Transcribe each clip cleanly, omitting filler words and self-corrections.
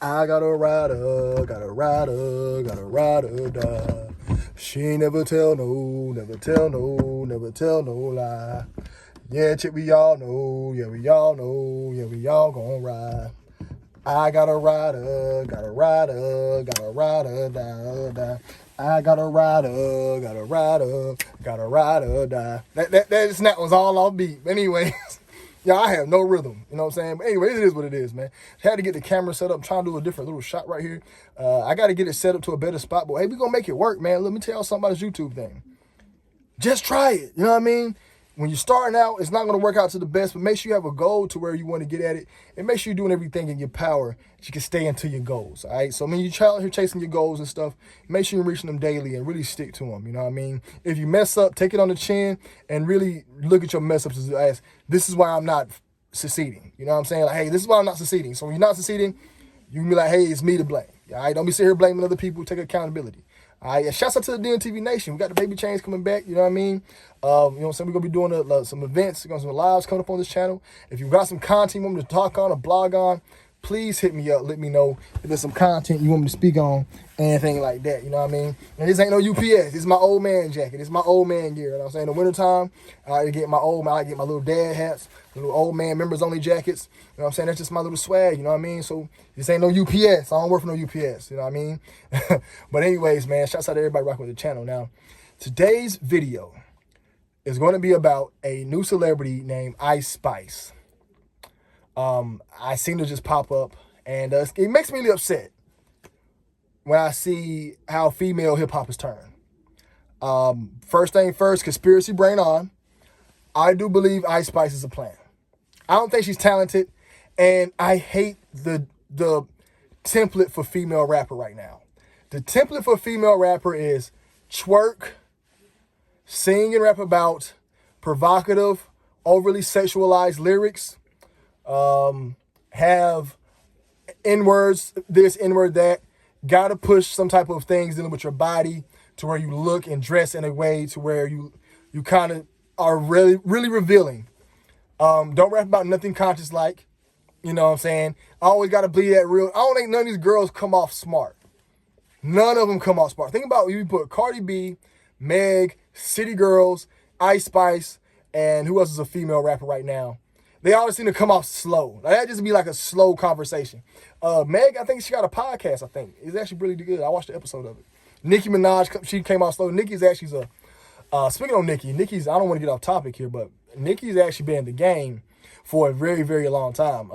I got a rider, got a rider, got a rider, die. She ain't never tell no, never tell no, never tell no lie. Yeah, chick, we all know, yeah, we all know, yeah, we all gon' ride. I got a rider, got a rider, got a rider, die, die. I got a rider, got a rider, got a rider, die. That snap was all off beat. Anyways, yeah, I have no rhythm. You know what I'm saying? But anyway, it is what it is, man. Had to get the camera set up. I'm trying to do a different little shot right here. I got to get it set up to a better spot. But hey, we gonna make it work, man. Let me tell y'all something about this YouTube thing. Just try it. You know what I mean? When you're starting out, it's not going to work out to the best, but make sure you have a goal to where you want to get at it, and make sure you're doing everything in your power that you can stay into your goals, all right? So, I mean, you're out here chasing your goals and stuff, make sure you're reaching them daily and really stick to them, you know what I mean? If you mess up, take it on the chin and really look at your mess ups as, this is why I'm not succeeding. You know what I'm saying? Like, hey, this is why I'm not succeeding. So when you're not succeeding, you can be like, hey, it's me to blame, all right? Don't be sitting here blaming other people. Take accountability. All right, shouts out to the DNTV Nation. We got the baby chains coming back, you know what I mean? You know what I'm saying? We're going to be doing some events, some lives coming up on this channel. If you've got some content you want me to talk on or blog on, please hit me up. Let me know if there's some content you want me to speak on, anything like that, you know what I mean? And this ain't no UPS. This is my old man jacket. This is my old man gear, you know what I'm saying? In the wintertime, I like to get my little dad hats, little old man members only jackets. You know what I'm saying? That's just my little swag, you know what I mean? So this ain't no UPS. I don't work for no UPS, you know what I mean? But anyways, man, shouts out to everybody rocking with the channel. Now, today's video is going to be about a new celebrity named Ice Spice. I seen her just pop up, and it makes me really upset when I see how female hip-hop has turned. First thing first, conspiracy brain on. I do believe Ice Spice is a plan. I don't think she's talented, and I hate the template for female rapper right now. The template for female rapper is twerk, sing and rap about provocative, overly sexualized lyrics, have N-words, this, N-word, that. Gotta push some type of things dealing with your body to where you look and dress in a way to where you kind of are really, really revealing. Don't rap about nothing conscious like, you know what I'm saying? I always gotta bleed that real. I don't think none of these girls come off smart. None of them come off smart. Think about you put Cardi B, Meg, City Girls, Ice Spice, and who else is a female rapper right now? They always seem to come off slow. Like, that just be like a slow conversation. Meg, I think she got a podcast, I think. It's actually really good. I watched the episode of it. Nicki Minaj, she came off slow. Nicki's actually speaking on Nicki's, I don't want to get off topic here, but Nicki's actually been in the game for a very, very long time.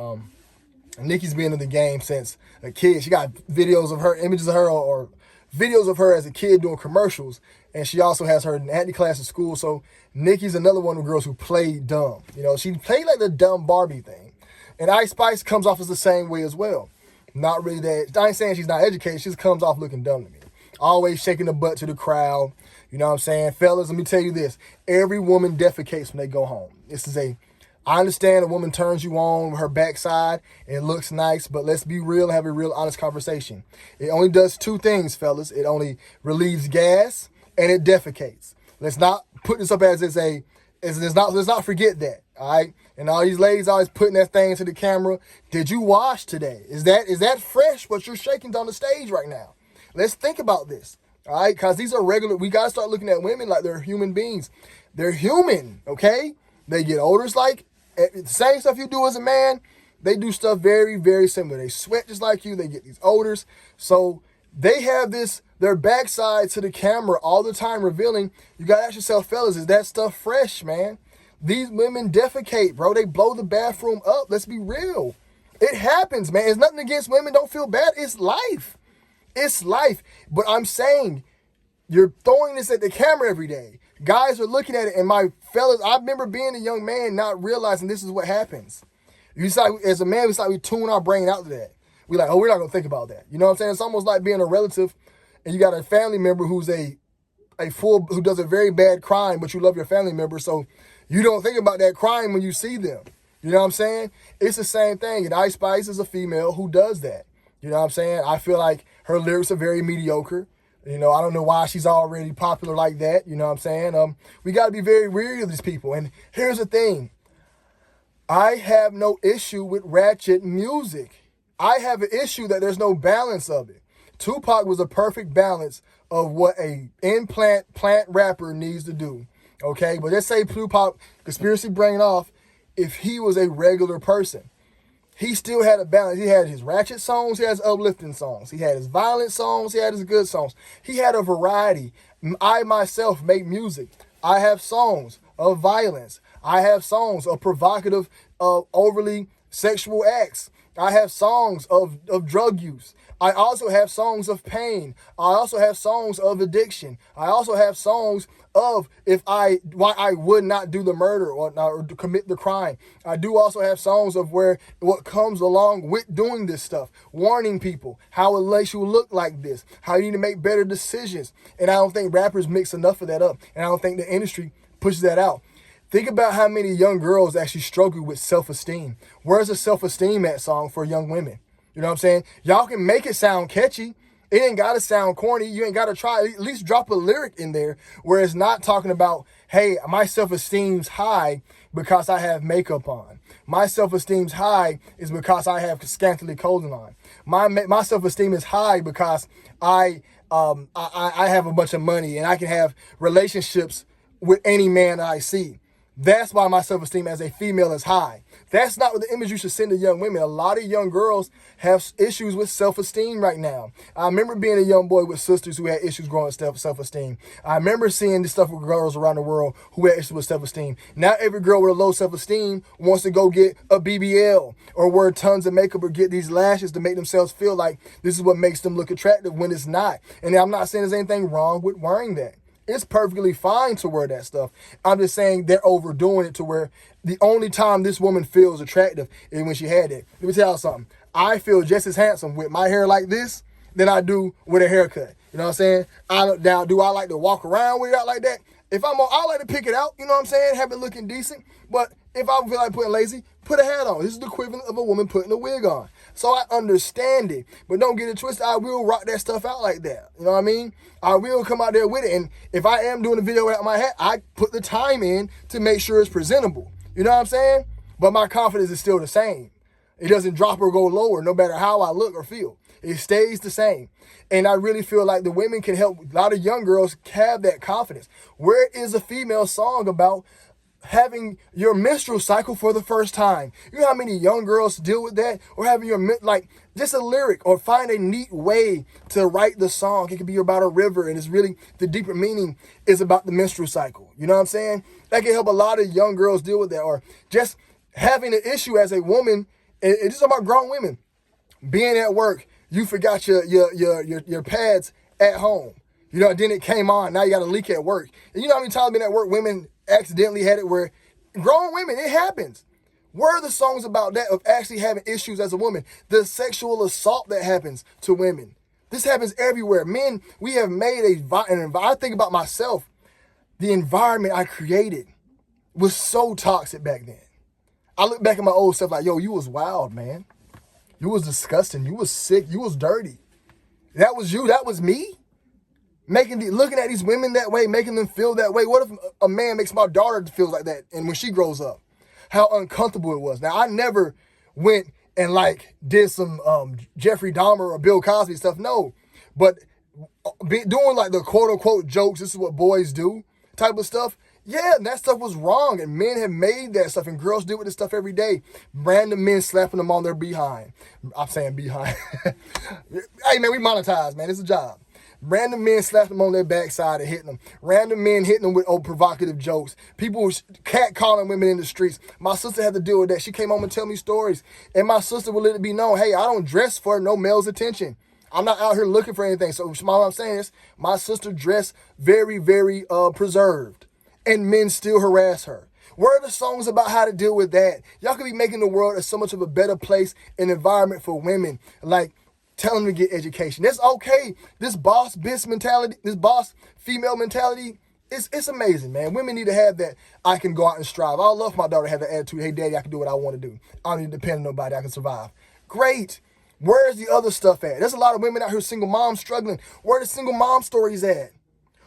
Nicki's been in the game since a kid. She got videos of her, images of her, or videos of her as a kid doing commercials. And she also has her acting class at school. So Nicki's another one of the girls who played dumb. You know, she played like the dumb Barbie thing. And Ice Spice comes off as the same way as well. Not really that. I ain't saying she's not educated. She just comes off looking dumb to me. Always shaking the butt to the crowd. You know what I'm saying? Fellas, let me tell you this. Every woman defecates when they go home. I understand a woman turns you on with her backside and it looks nice, but let's be real and have a real honest conversation. It only does two things, fellas. It only relieves gas and it defecates. Let's not put this up let's not forget that, all right? And all these ladies always putting that thing to the camera. Did you wash today? Is that fresh what you're shaking on the stage right now? Let's think about this, all right? Because these are regular. We got to start looking at women like they're human beings. They're human, okay? They get older. It's like the same stuff you do as a man. They do stuff very, very similar. They sweat just like you. They get these odors. So they have their backside to the camera all the time revealing. You got to ask yourself, fellas, is that stuff fresh, man? These women defecate, bro. They blow the bathroom up. Let's be real. It happens, man. It's nothing against women. Don't feel bad. It's life. It's life. But I'm saying you're throwing this at the camera every day. Guys are looking at it, and my fellas, I remember being a young man not realizing this is what happens. As a man, it's like we tune our brain out to that. We're like, oh, we're not going to think about that. You know what I'm saying? It's almost like being a relative, and you got a family member who's who does a very bad crime, but you love your family member, so you don't think about that crime when you see them. You know what I'm saying? It's the same thing, and Ice Spice is a female who does that. You know what I'm saying? I feel like her lyrics are very mediocre. You know, I don't know why she's already popular like that. You know what I'm saying? We got to be very weary of these people. And here's the thing. I have no issue with ratchet music. I have an issue that there's no balance of it. Tupac was a perfect balance of what a plant rapper needs to do. Okay, but let's say Tupac, conspiracy brain off, if he was a regular person, he still had a balance. He had his ratchet songs, he has uplifting songs. He had his violent songs, he had his good songs. He had a variety. I myself make music. I have songs of violence. I have songs of provocative, overly sexual acts. I have songs of drug use. I also have songs of pain. I also have songs of addiction. I also have songs of why I would not do the murder or commit the crime. I do also have songs of what comes along with doing this stuff, warning people how it makes you look like this, how you need to make better decisions. And I don't think rappers mix enough of that up. And I don't think the industry pushes that out. Think about how many young girls actually struggle with self-esteem. Where's the self-esteem at song for young women? You know what I'm saying? Y'all can make it sound catchy. It ain't got to sound corny. You ain't got to try. At least drop a lyric in there where it's not talking about, hey, my self-esteem's high because I have makeup on. My self-esteem's high is because I have scantily clothing on. My self-esteem is high because I have a bunch of money and I can have relationships with any man that I see. That's why my self-esteem as a female is high. That's not what the image you should send to young women. A lot of young girls have issues with self-esteem right now. I remember being a young boy with sisters who had issues growing with self-esteem. I remember seeing this stuff with girls around the world who had issues with self-esteem. Now every girl with a low self-esteem wants to go get a BBL or wear tons of makeup or get these lashes to make themselves feel like this is what makes them look attractive when it's not. And I'm not saying there's anything wrong with wearing that. It's perfectly fine to wear that stuff. I'm just saying they're overdoing it to where the only time this woman feels attractive is when she had it. Let me tell you something. I feel just as handsome with my hair like this than I do with a haircut. You know what I'm saying? Now, do I like to walk around with it out like that? I like to pick it out, you know what I'm saying? Have it looking decent. But if I feel like putting lazy, put a hat on. This is the equivalent of a woman putting a wig on. So I understand it. But don't get it twisted. I will rock that stuff out like that. You know what I mean? I will come out there with it. And if I am doing a video without my hat, I put the time in to make sure it's presentable. You know what I'm saying? But my confidence is still the same. It doesn't drop or go lower no matter how I look or feel. It stays the same. And I really feel like the women can help a lot of young girls have that confidence. Where is a female song about having your menstrual cycle for the first time? You know how many young girls deal with that? Or having just a lyric, or find a neat way to write the song. It could be about a river, and it's really, the deeper meaning is about the menstrual cycle. You know what I'm saying? That can help a lot of young girls deal with that. Or just having an issue as a woman, and it's just about grown women, being at work, you forgot your pads at home. You know, then it came on. Now you got a leak at work. And you know how many times been at work, women accidentally had it where, grown women, it happens. Where are the songs about that, of actually having issues as a woman? The sexual assault that happens to women. This happens everywhere. Men, we have made I think about myself. The environment I created was so toxic back then. I look back at my old self like, yo, you was wild, man. You was disgusting. You was sick. You was dirty. That was you. That was me. Looking at these women that way, making them feel that way. What if a man makes my daughter feel like that, and when she grows up, how uncomfortable it was? Now, I never went and did some Jeffrey Dahmer or Bill Cosby stuff. No, but doing the quote unquote jokes, this is what boys do type of stuff. Yeah, that stuff was wrong, and men have made that stuff, and girls deal with this stuff every day. Random men slapping them on their behind. I'm saying behind. Hey, man, we monetize, man. It's a job. Random men slapping them on their backside and hitting them. Random men hitting them with provocative jokes. People catcalling women in the streets. My sister had to deal with that. She came home and tell me stories, and my sister would let it be known, hey, I don't dress for no male's attention. I'm not out here looking for anything. So what I'm saying is, my sister dressed very, very preserved. And men still harass her. Where are the songs about how to deal with that? Y'all could be making the world so much of a better place and environment for women. Telling them to get education. That's okay. This boss bitch mentality, this boss female mentality, it's amazing, man. Women need to have that. I can go out and strive. I love my daughter to have that attitude. Hey, daddy, I can do what I want to do. I don't need to depend on nobody. I can survive. Great. Where's the other stuff at? There's a lot of women out here, single moms, struggling. Where are the single mom stories at?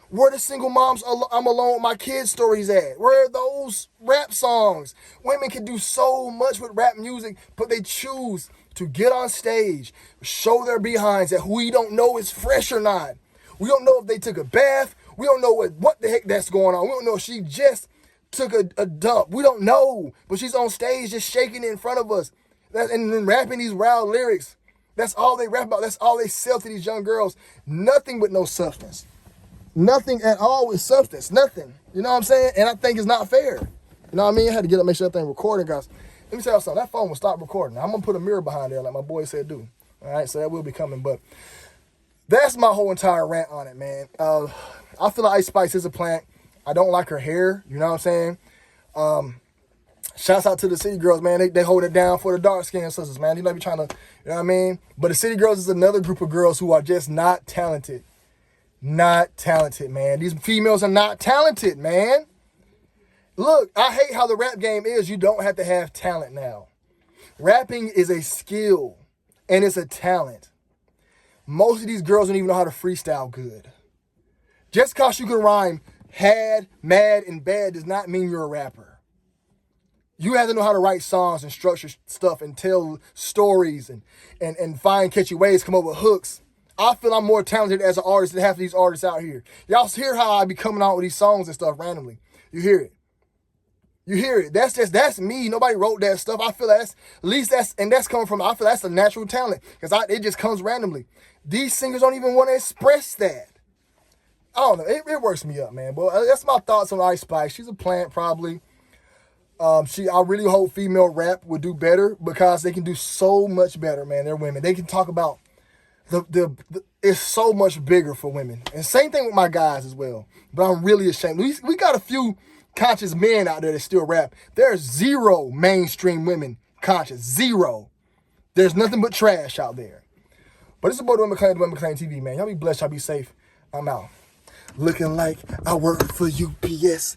Where the single moms, I'm alone with my kids stories at? Where are those rap songs? Women can do so much with rap music, but they choose to get on stage, show their behinds that we don't know is fresh or not. We don't know if they took a bath. We don't know what the heck that's going on. We don't know if she just took a dump. We don't know. But she's on stage just shaking it in front of us and then rapping these wild lyrics. That's all they rap about. That's all they sell to these young girls. Nothing with no substance. Nothing at all with substance. Nothing. You know what I'm saying? And I think it's not fair. You know what I mean? I had to get up, make sure that thing recording, guys. Let me tell you something. That phone will stop recording. I'm going to put a mirror behind there like my boy said do. All right? So that will be coming. But that's my whole entire rant on it, man. I feel like Ice Spice is a plant. I don't like her hair. You know what I'm saying? Shouts out to the City Girls, man. They hold it down for the dark-skinned sisters, man. You might be trying to, you know what I mean? But the City Girls is another group of girls who are just not talented. Not talented, man. These females are not talented, man. Look, I hate how the rap game is. You don't have to have talent now. Rapping is a skill, and it's a talent. Most of these girls don't even know how to freestyle good. Just because you can rhyme had, mad, and bad does not mean you're a rapper. You have to know how to write songs and structure stuff and tell stories and find catchy ways, come up with hooks. I feel I'm more talented as an artist than half of these artists out here. Y'all hear how I be coming out with these songs and stuff randomly. You hear it. You hear it. That's me. Nobody wrote that stuff. I feel that's coming from, I feel that's a natural talent because it just comes randomly. These singers don't even want to express that. I don't know. It works me up, man. But that's my thoughts on Ice Spice. She's a plant, probably. I really hope female rap would do better because they can do so much better, man. They're women. They can talk about it's so much bigger for women. And same thing with my guys as well. But I'm really ashamed. We got a few conscious men out there that still rap. There's zero mainstream women conscious. Zero. There's nothing but trash out there. But it's about Dwayne McClain, Dwayne McClain TV, man. Y'all be blessed. Y'all be safe. I'm out. Looking like I work for UPS.